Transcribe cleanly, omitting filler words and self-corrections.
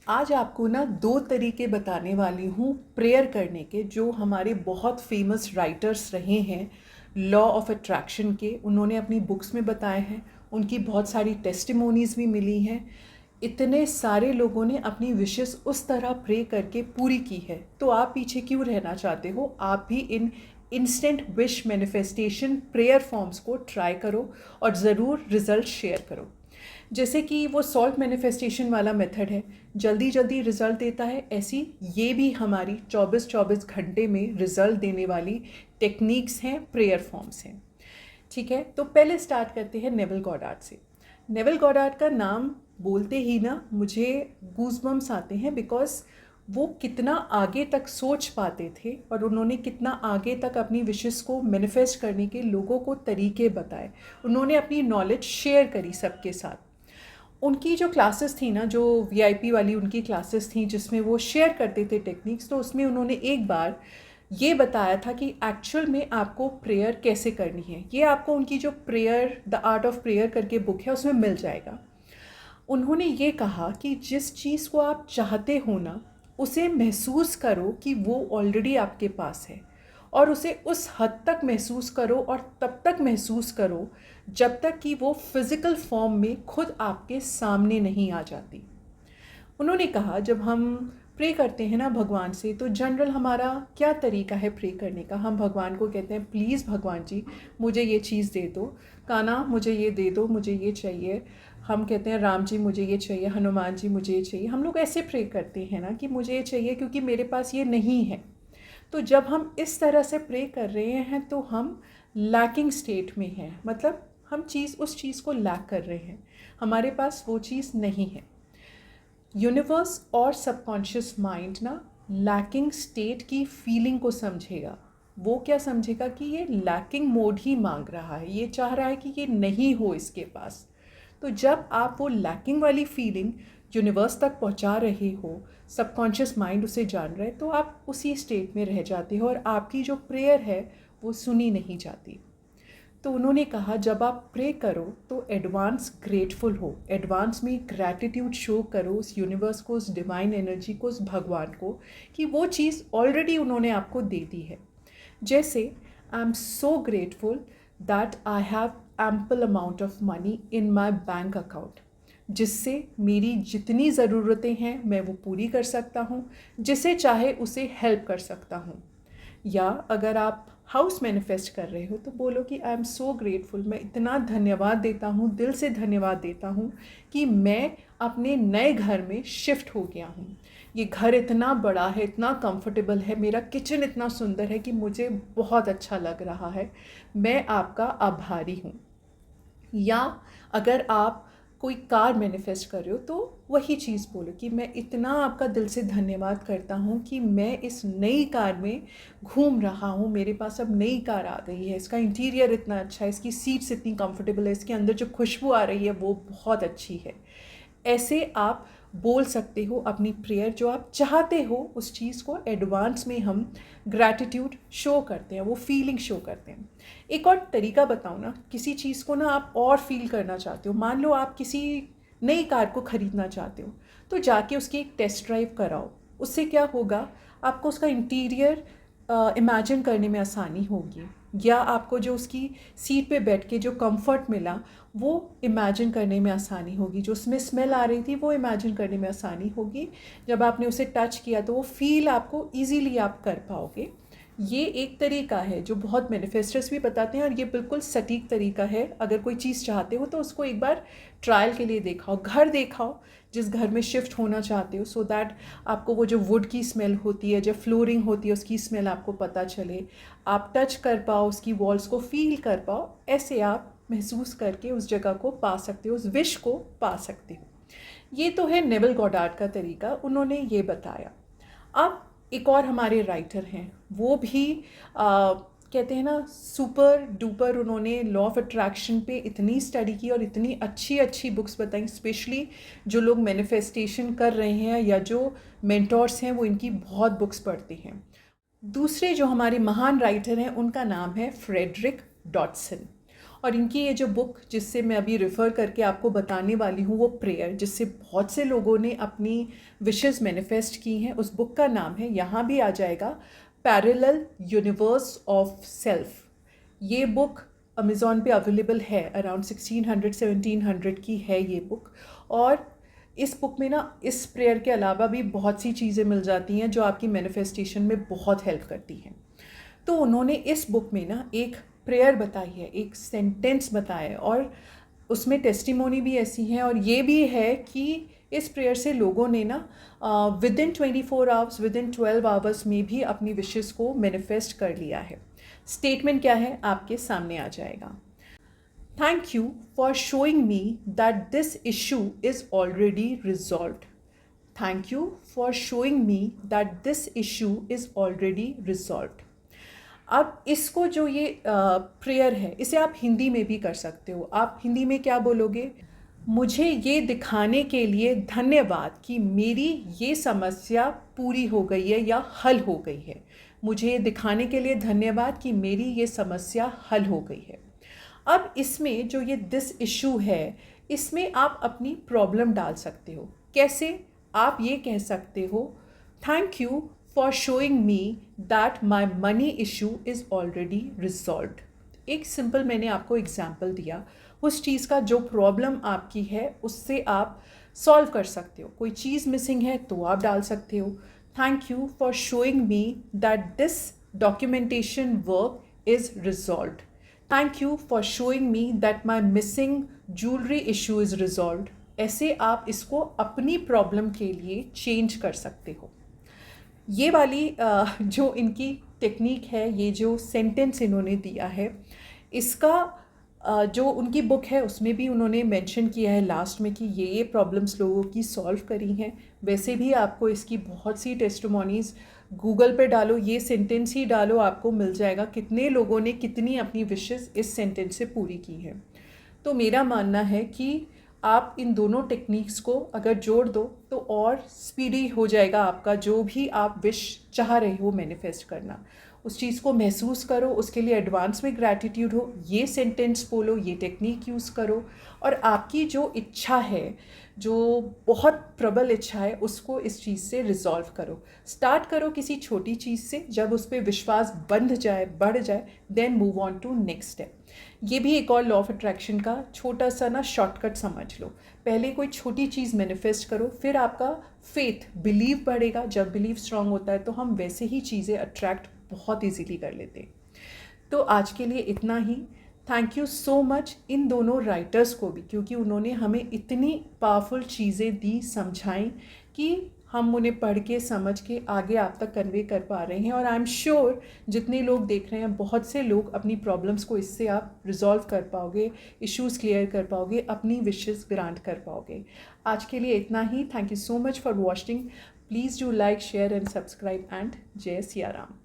आज आपको ना दो तरीके बताने वाली हूँ प्रेयर करने के, जो हमारे बहुत फेमस राइटर्स रहे हैं लॉ ऑफ अट्रैक्शन के। उन्होंने अपनी बुक्स में बताए हैं, उनकी बहुत सारी टेस्टिमोनीज़ भी मिली हैं। इतने सारे लोगों ने अपनी विशेस उस तरह प्रे करके पूरी की है, तो आप पीछे क्यों रहना चाहते हो? आप भी इन instant wish manifestation prayer forms को ट्राई करो और ज़रूर रिज़ल्ट शेयर करो। जैसे कि वो सॉल्ट मैनिफेस्टेशन वाला मेथड है, जल्दी जल्दी रिज़ल्ट देता है, ऐसी ये भी हमारी 24-24 घंटे में रिज़ल्ट देने वाली टेक्निक्स हैं, प्रेयर फॉर्म्स हैं। ठीक है, तो पहले स्टार्ट करते हैं नेविल गॉडार्ड से। नेविल गॉडार्ड का नाम बोलते ही ना मुझे गूज़बम्स आते हैं, बिकॉज वो कितना आगे तक सोच पाते थे और उन्होंने कितना आगे तक अपनी विशेस को मैनिफेस्ट करने के लोगों को तरीके बताए। उन्होंने अपनी नॉलेज शेयर करी सबके साथ। उनकी जो क्लासेस थी ना, जो वीआईपी वाली उनकी क्लासेस थी जिसमें वो शेयर करते थे टेक्निक्स, तो उसमें उन्होंने एक बार ये बताया था कि एक्चुअल में आपको प्रेयर कैसे करनी है। ये आपको उनकी जो prayer the art of prayer करके बुक है उसमें मिल जाएगा। उन्होंने ये कहा कि जिस चीज़ को आप चाहते हो ना, उसे महसूस करो कि वो ऑलरेडी आपके पास है, और उसे उस हद तक महसूस करो और तब तक महसूस करो जब तक कि वो फिज़िकल फॉर्म में खुद आपके सामने नहीं आ जाती। उन्होंने कहा जब हम प्रे करते हैं ना भगवान से, तो जनरल हमारा क्या तरीका है प्रे करने का? हम भगवान को कहते हैं प्लीज़ भगवान जी मुझे ये चीज़ दे दो, कान्हा मुझे ये दे दो, मुझे ये चाहिए। हम कहते हैं राम जी मुझे ये चाहिए, हनुमान जी मुझे ये चाहिए। हम लोग ऐसे प्रे करते हैं ना कि मुझे ये चाहिए क्योंकि मेरे पास ये नहीं है। तो जब हम इस तरह से प्रे कर रहे हैं तो हम लैकिंग स्टेट में हैं, मतलब हम उस चीज़ को लैक कर रहे हैं, हमारे पास वो चीज़ नहीं है। यूनिवर्स और सबकॉन्शियस माइंड ना लैकिंग स्टेट की फीलिंग को समझेगा। वो क्या समझेगा कि ये लैकिंग मोड ही मांग रहा है, ये चाह रहा है कि ये नहीं हो इसके पास। तो जब आप वो लैकिंग वाली फीलिंग यूनिवर्स तक पहुंचा रहे हो, सबकॉन्शियस माइंड उसे जान रहा है, तो आप उसी स्टेट में रह जाते हो और आपकी जो प्रेयर है वो सुनी नहीं जाती। तो उन्होंने कहा जब आप प्रे करो तो एडवांस ग्रेटफुल हो, एडवांस में ग्रैटिट्यूड शो करो उस यूनिवर्स को, उस डिवाइन एनर्जी को, उस भगवान को, कि वो चीज़ ऑलरेडी उन्होंने आपको दे दी है। जैसे I am so grateful that I have ample amount of money in my bank account, जिससे मेरी जितनी ज़रूरतें हैं मैं वो पूरी कर सकता हूँ, जिसे चाहे उसे हेल्प कर सकता हूँ। या अगर आप हाउस मैनिफेस्ट कर रहे हो तो बोलो कि आई एम सो ग्रेटफुल, मैं इतना धन्यवाद देता हूँ, दिल से धन्यवाद देता हूँ कि मैं अपने नए घर में शिफ्ट हो गया हूँ। ये घर इतना बड़ा है, इतना कंफर्टेबल है, मेरा किचन इतना सुंदर है कि मुझे बहुत अच्छा लग रहा है, मैं आपका आभारी हूँ। या अगर आप कोई कार मैनिफेस्ट कर रहे हो तो वही चीज़ बोलो कि मैं इतना आपका दिल से धन्यवाद करता हूँ कि मैं इस नई कार में घूम रहा हूँ, मेरे पास अब नई कार आ गई है, इसका इंटीरियर इतना अच्छा है, इसकी सीट्स इतनी कंफर्टेबल है, इसके अंदर जो खुशबू आ रही है वो बहुत अच्छी है। ऐसे आप बोल सकते हो अपनी प्रेयर, जो आप चाहते हो उस चीज़ को एडवांस में हम ग्रैटिट्यूड शो करते हैं, वो फीलिंग शो करते हैं। एक और तरीका बताऊँ ना, किसी चीज़ को ना आप और फील करना चाहते हो, मान लो आप किसी नई कार को ख़रीदना चाहते हो, तो जाके उसकी एक टेस्ट ड्राइव कराओ। उससे क्या होगा, आपको उसका इंटीरियर इमेजिन करने में आसानी होगी, या आपको जो उसकी सीट पे बैठ के जो कंफर्ट मिला वो इमेजिन करने में आसानी होगी, जो उसमें स्मेल आ रही थी वो इमेजिन करने में आसानी होगी। जब आपने उसे टच किया तो वो फील आपको इजीली आप कर पाओगे। ये एक तरीका है जो बहुत मैनिफेस्टर्स भी बताते हैं, और ये बिल्कुल सटीक तरीका है। अगर कोई चीज़ चाहते हो तो उसको एक बार ट्रायल के लिए देखाओ, घर देखाओ जिस घर में शिफ्ट होना चाहते हो, सो दैट आपको वो जो वुड की स्मेल होती है, जो फ्लोरिंग होती है, उसकी स्मेल आपको पता चले, आप टच कर पाओ, उसकी वॉल्स को फील कर पाओ। ऐसे आप महसूस करके उस जगह को पा सकते हो, उस विश को पा सकते हो। ये तो है नेविल गॉडार्ड का तरीका, उन्होंने ये बताया। अब एक और हमारे राइटर हैं, वो भी कहते हैं ना सुपर डुपर, उन्होंने लॉ ऑफ अट्रैक्शन पे इतनी स्टडी की और इतनी अच्छी अच्छी बुक्स बताई, स्पेशली जो लोग मैनिफेस्टेशन कर रहे हैं या जो मेंटोर्स हैं वो इनकी बहुत बुक्स पढ़ते हैं। दूसरे जो हमारे महान राइटर हैं उनका नाम है फ्रेडरिक डॉटसन, और इनकी ये जो बुक जिससे मैं अभी रेफ़र करके आपको बताने वाली हूँ वो प्रेयर, जिससे बहुत से लोगों ने अपनी विशेस मैनिफेस्ट की हैं, उस बुक का नाम है, यहाँ भी आ जाएगा, पैरेलल यूनिवर्स ऑफ सेल्फ। ये बुक अमेज़ॉन पे अवेलेबल है, अराउंड 1600-1700 की है ये बुक। और इस बुक में ना इस प्रेयर के अलावा भी बहुत सी चीज़ें मिल जाती हैं जो आपकी मैनिफेस्टेशन में बहुत हेल्प करती हैं। तो उन्होंने इस बुक में ना एक प्रेयर बताई है, एक सेंटेंस बताया है, और उसमें टेस्टिमोनी भी ऐसी हैं, और ये भी है कि इस प्रेयर से लोगों ने ना विदिन 24 आवर्स, विदिन 12 आवर्स में भी अपनी विशेस को मैनिफेस्ट कर लिया है। स्टेटमेंट क्या है आपके सामने आ जाएगा। Thank you for showing me that this issue is already resolved. Thank you for showing me that this issue is already resolved. अब इसको जो ये प्रेयर है, इसे आप हिंदी में भी कर सकते हो। आप हिंदी में क्या बोलोगे? मुझे ये दिखाने के लिए धन्यवाद कि मेरी ये समस्या पूरी हो गई है या हल हो गई है। मुझे ये दिखाने के लिए धन्यवाद कि मेरी ये समस्या हल हो गई है। अब इसमें जो ये दिस इशू है, इसमें आप अपनी प्रॉब्लम डाल सकते हो। कैसे? आप ये कह सकते हो, thank you for showing me that my money issue is already resolved. एक सिंपल मैंने आपको एग्जाम्पल दिया, उस चीज़ का जो प्रॉब्लम आपकी है उससे आप सॉल्व कर सकते हो। कोई चीज़ मिसिंग है तो आप डाल सकते हो, thank you for showing me that this documentation work is resolved. Thank you for showing me that my missing jewellery issue is resolved. ऐसे आप इसको अपनी प्रॉब्लम के लिए चेंज कर सकते हो। ये वाली जो इनकी टेक्निक है, ये जो सेंटेंस इन्होंने दिया है, इसका जो उनकी बुक है उसमें भी उन्होंने मेंशन किया है लास्ट में कि ये प्रॉब्लम्स लोगों की सॉल्व करी हैं। वैसे भी आपको इसकी बहुत सी टेस्टिमोनीज़ गूगल पे डालो, ये सेंटेंस ही डालो, आपको मिल जाएगा कितने लोगों ने कितनी अपनी विशेस इस सेंटेंस से पूरी की हैं। तो मेरा मानना है कि आप इन दोनों टेक्निक्स को अगर जोड़ दो तो और स्पीडी हो जाएगा आपका जो भी आप विश चाह रहे हो मैनिफेस्ट करना। उस चीज़ को महसूस करो, उसके लिए एडवांस में ग्रैटिट्यूड हो, ये सेंटेंस बोलो, ये टेक्निक यूज़ करो, और आपकी जो इच्छा है, जो बहुत प्रबल इच्छा है, उसको इस चीज़ से रिजॉल्व करो। स्टार्ट करो किसी छोटी चीज़ से, जब उस पर विश्वास बंध जाए, बढ़ जाए, then move on to next step. ये भी एक और लॉ ऑफ अट्रैक्शन का छोटा सा ना शॉर्टकट समझ लो। पहले कोई छोटी चीज़ मैनिफेस्ट करो, फिर आपका फेथ, बिलीव बढ़ेगा। जब बिलीव स्ट्रांग होता है तो हम वैसे ही चीज़ें अट्रैक्ट बहुत इजीली कर लेते हैं। तो आज के लिए इतना ही। थैंक यू सो मच इन दोनों राइटर्स को भी, क्योंकि उन्होंने हमें इतनी पावरफुल चीज़ें दी, समझाई, कि हम उन्हें पढ़ के समझ के आगे आप तक कन्वे कर पा रहे हैं। और आई एम श्योर जितने लोग देख रहे हैं, बहुत से लोग अपनी प्रॉब्लम्स को इससे आप रिजॉल्व कर पाओगे, इश्यूज़ क्लियर कर पाओगे, अपनी विशेस ग्रांट कर पाओगे। आज के लिए इतना ही। Thank you so much for watching. Please do like, share and subscribe, and Jai Siya Ram.